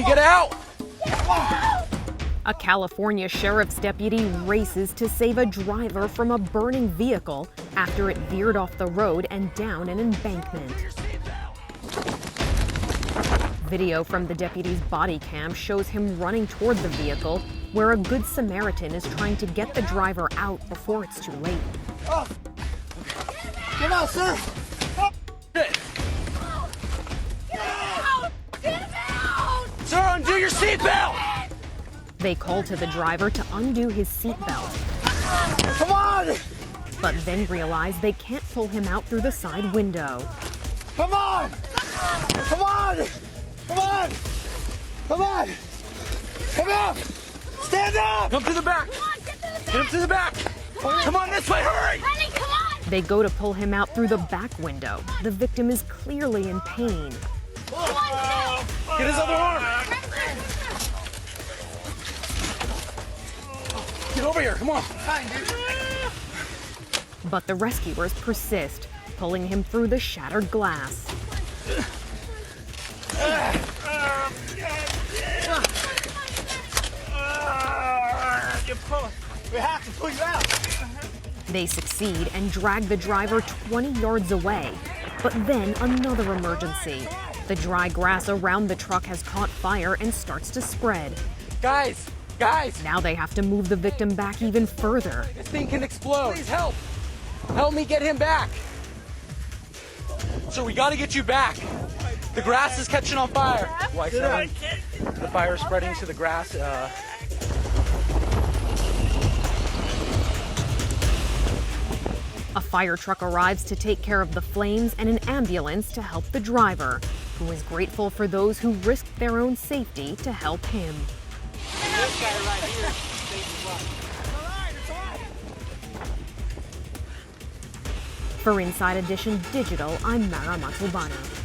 me get out! A California sheriff's deputy races to save a driver from a burning vehicle after it veered off the road and down an embankment. Video from the deputy's body cam shows him running toward the vehicle, where a good Samaritan is trying to get the driver out before it's too late. Oh. Get out, sir! Oh. Get out! Get out! Sir, undo your seatbelt! They call to the driver to undo his seatbelt. Come on! But then realize they can't pull him out through the side window. Come on! Come on! Come on! Come on! Come on! Stand up! Come to the back! Get him to the back! Come on this way, hurry! Come on! They go to pull him out through the back window. The victim is clearly in pain. Get his other arm! Get over here, come on! But the rescuers persist, pulling him through the shattered glass. We have to pull you out! They succeed and drag the driver 20 yards away. But then another emergency. The dry grass around the truck has caught fire and starts to spread. Guys! Now they have to move the victim back even further. This thing can explode. Please help! Help me get him back! Sir, we gotta get you back. The grass is catching on fire. Why, sir? The fire is spreading to the grass. A fire truck arrives to take care of the flames and an ambulance to help the driver, who is grateful for those who risked their own safety to help him. This guy right here. For Inside Edition Digital, I'm Montalbano.